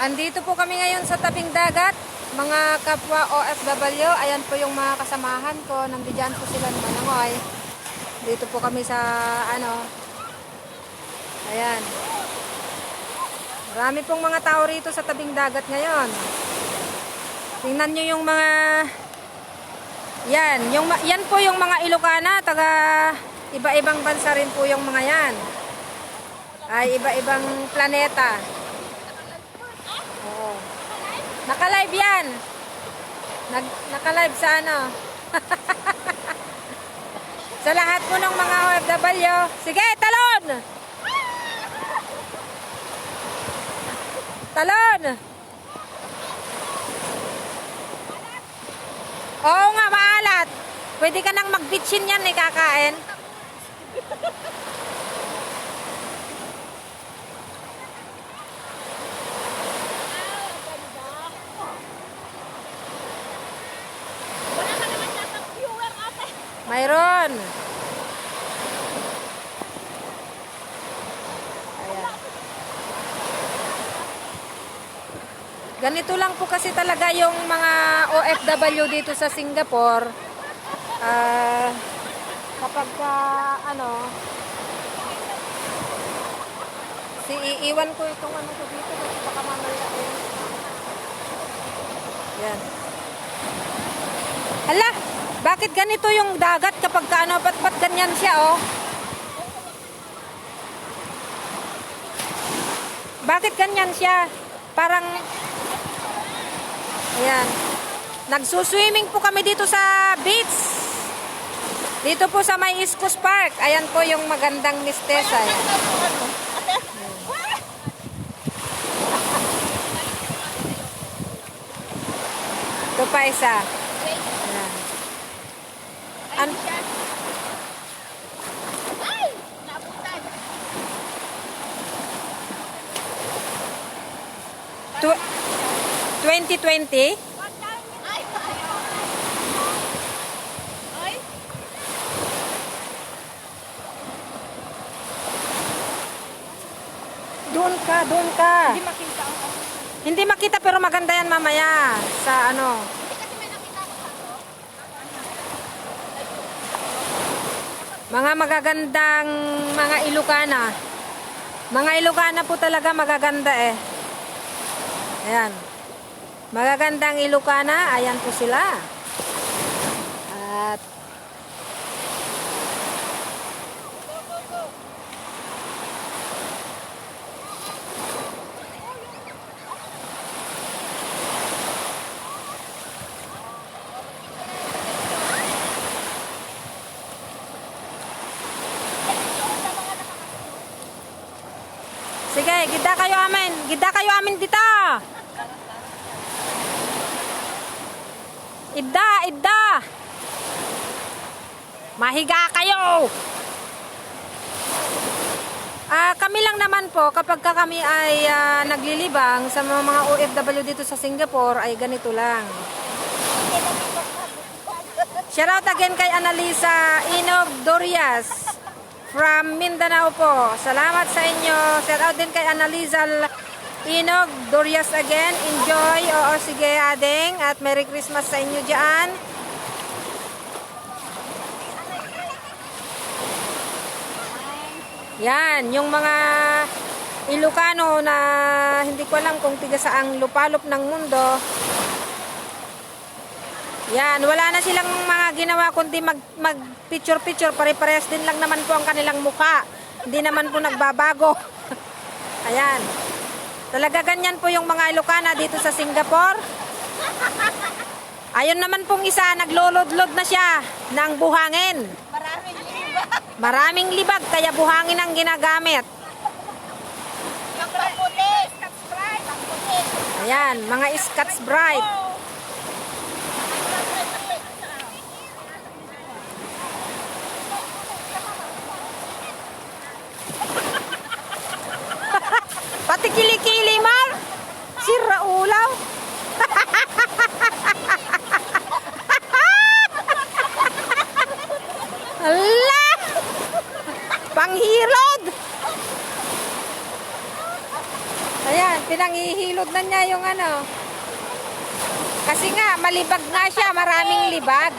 Andito po kami ngayon sa tabing dagat, mga kapwa OFW. Ayan po yung mga kasamahan ko. Nandiyan po sila ng Manangoy. Dito po kami sa ayan. Marami pong mga tao rito sa tabing dagat ngayon. Tingnan nyo yung mga yan po yung mga Ilocana, taga iba-ibang bansa rin po yung mga yan. Ay iba-ibang planeta. Oo. Naka-live yan. Naka-live sa sa lahat po ng mga OFW. Sige, talon! Talon! Oo nga, maalat. Pwede ka nang mag-bitchin yan, kakain. Mayroon. Ayan. Ganito lang po kasi talaga yung mga OFW dito sa Singapore. Kapag iiwan ko itong ko dito kasi baka mamaya yan. Hala! Bakit ganito yung dagat kapag ba't ganyan siya, oh? Bakit ganyan siya? Parang, ayan. Nagsuswimming po kami dito sa beach. Dito po sa may East Coast Park. Ayan po yung magandang mistesa. Ito pa isa. Ayan. Ay, nabutan. 2020? Ay. Doon ka. Hindi makita ako. Hindi makita pero maganda yan mamaya sa Kasi may nakita ko sa to. mga magagandang mga Ilocana. Mga Ilocana po talaga magaganda eh. Ayan. Magagandang Ilocana, ayan po sila. At sige, gida kayo amin. Gida kayo amin dito. Idda. Mahiga kayo. Kami lang naman po, kapag kami ay naglilibang sa mga OFW dito sa Singapore, ay ganito lang. Shout out again kay Annalisa Inog Dorias from Mindanao po. Salamat sa inyo. Shout out din kay Annalisa Inog Dorias again. Enjoy. Oo, sige ading. At Merry Christmas sa inyo dyan. Yan, yung mga Ilocano na hindi ko alam kung tiga saang lupalop ng mundo. Yan, wala na silang mga ginawa kundi mag picture-picture. Pare-parehas din lang naman po ang kanilang mukha. Hindi naman po nagbabago. Ayan. Talaga ganyan po yung mga Ilocana dito sa Singapore. Ayun naman pong isa, naglolod-lod na siya ng buhangin. Maraming libag, kaya buhangin ang ginagamit. Ayan, mga Scotch Brite. Pati kilikili, Mar. Sira ulaw. Ala! Panghirod! Ayan, nangihilod na niya yung ano. Kasi nga, malibag nga siya, maraming libag.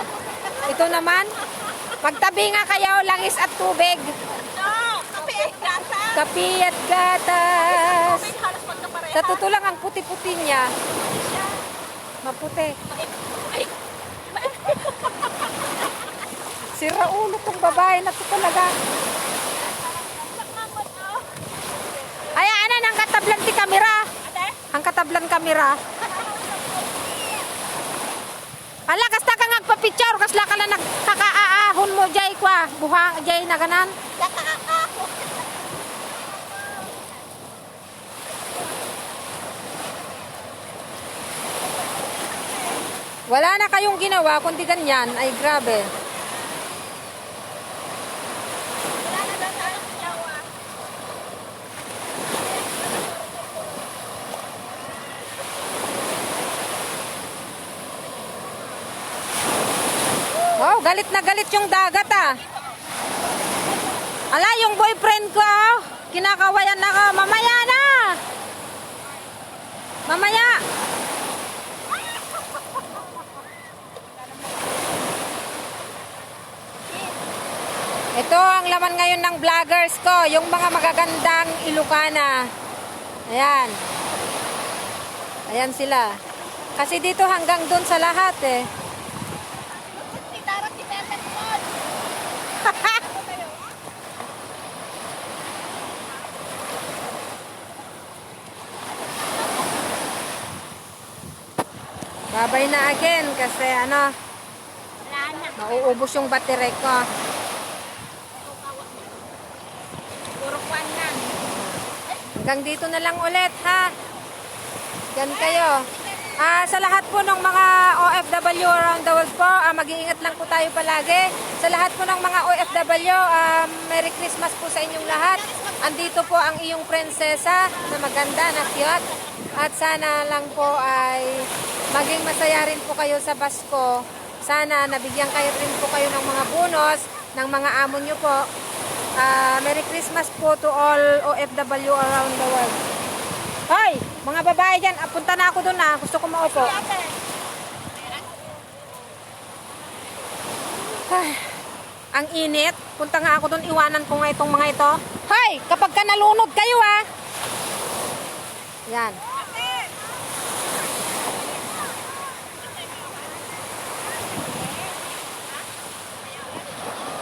Ito naman, magtabi nga kayo, langis at tubig. No! Kape ay gata! Kapi at gatas. Tubig halos magkapareha. Sa totoo lang, ang puti-puti niya. Maputi. Sira ulo tong babae na to talaga. Ay, ana, ang katablan ti kamera. Ate? Ang katablan kamera. Ala, kasta ka ngagpa-picture, kasla ka na nagkakaahon mo, jay kwa. Buhang, jay na ganan. Nakakako! Wala na kayong ginawa, kundi ganyan. Ay, grabe. Wala na daw sa anak niya, ah. Wow, galit na galit yung dagat ah. Ala, yung boyfriend ko, oh, kinakawayan na ko. Mamaya na! Mamaya! Ito ang laman ngayon ng vloggers ko, yung mga magagandang Ilocana. Ayan. Ayan sila. Kasi dito hanggang dun sa lahat eh. Titarat si Pepe Mon. Babay na again kasi ano, Wala na. mauubos yung battery ko. Puro kwan lang. Hanggang dito na lang ulit ha. Diyan kayo. Sa lahat po ng mga OFW around the world po, mag-iingat lang po tayo palagi. Sa lahat po ng mga OFW, Merry Christmas po sa inyong lahat. Andito po ang iyong prinsesa na maganda, na cute. At sana lang po ay maging masaya rin po kayo sa Pasko. Sana nabigyan kayo rin po kayo ng mga bonus ng mga amo nyo po. Merry Christmas po to all OFW around the world. Hoy, mga babae dyan, punta na ako doon na. Gusto ko maupo. Ay, ang init. Punta nga ako doon, iwanan ko nga itong mga ito. Hoy, kapag ka nalunod kayo ah. Yan.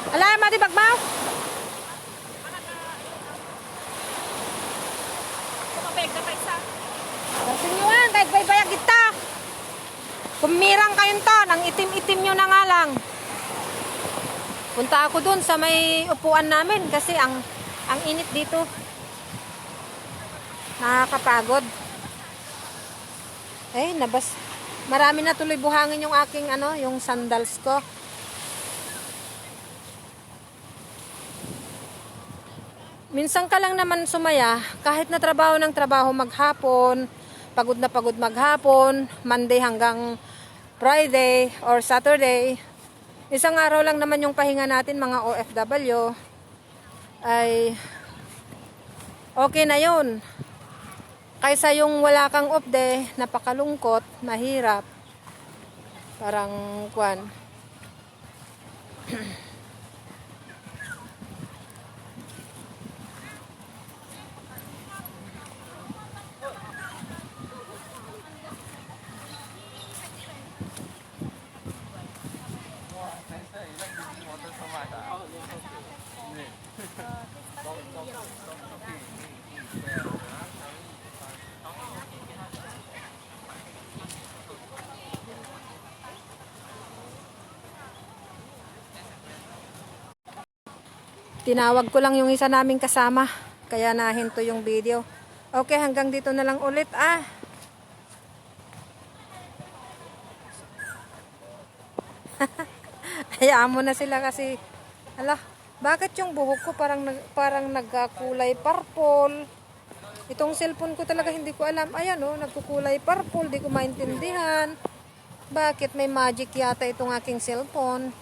Alam, mati bagmaw? Kumabeg na pa isa. Kasi nyo yan, kahit baybayag kita. Kumirang kayong to, nang itim-itim nyo na nga lang. Punta ako dun sa may upuan namin kasi ang init dito. Nakakapagod. Eh, nabas. Marami na tuloy buhangin yung aking yung sandals ko. Minsan ka lang naman sumaya, kahit na trabaho ng trabaho maghapon, pagod na pagod maghapon, Monday hanggang Friday or Saturday. Isang araw lang naman yung pahinga natin mga OFW. Ay okay na yun. Kaysa yung wala kang off day, napakalungkot, mahirap. Parang kwan. Tinawag ko lang yung isa naming kasama. Kaya nahinto yung video. Okay, hanggang dito na lang ulit Hayaan mo na sila kasi bakit yung buhok ko parang nagkakulay purple? Itong cellphone ko talaga hindi ko alam. Ayan nagkukulay purple, di ko maintindihan. Bakit may magic yata itong aking cellphone?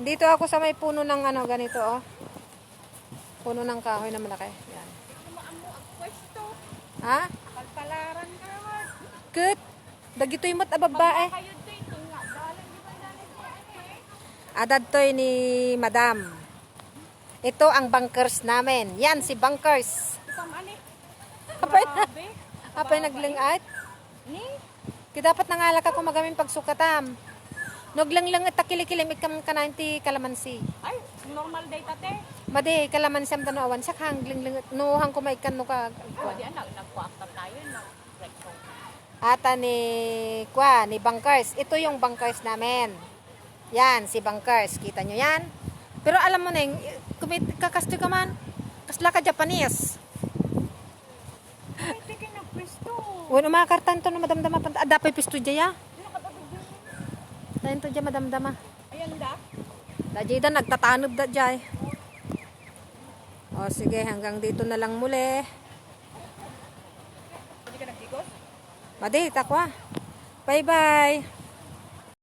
Dito ako sa may puno ng ganito Puno ng kahoy na malaki. Yan. Ha? Ket, dagitoy mo't ababae. Kayo dito nga. Dalan di ba dalan? Adad toy ni Madam. Ito ang bunkers namin. Yan si bunkers. Ito mani. Apay, Grabe. apay naglingat. Ni. Kaya dapat nangalak ako magamin pagsukatam. Naglang at takilikilim ikam kananti kalamansi. Ay, normal day tate. Madi kalamansi am tanawan sak hangling nuhang kumaikan no ka. Oh, di anak nagkuakta tayo no. Ata ni bunkers. Ito yung bunkers namin. Yan si bunkers. Kita nyo yan? Pero alam mo na yung kakasto ka man. Kasla ka Japanese. Ay, tiki na pwesto. Wala makartan to na madamdama pa. Adapay pisto dya ya. Dahin to dya madamdama. Ayan da. Dajay da nagtatanob da dya. O sige hanggang dito na lang muli. Hindi ka nagdigos? Madi takwa. Bye bye.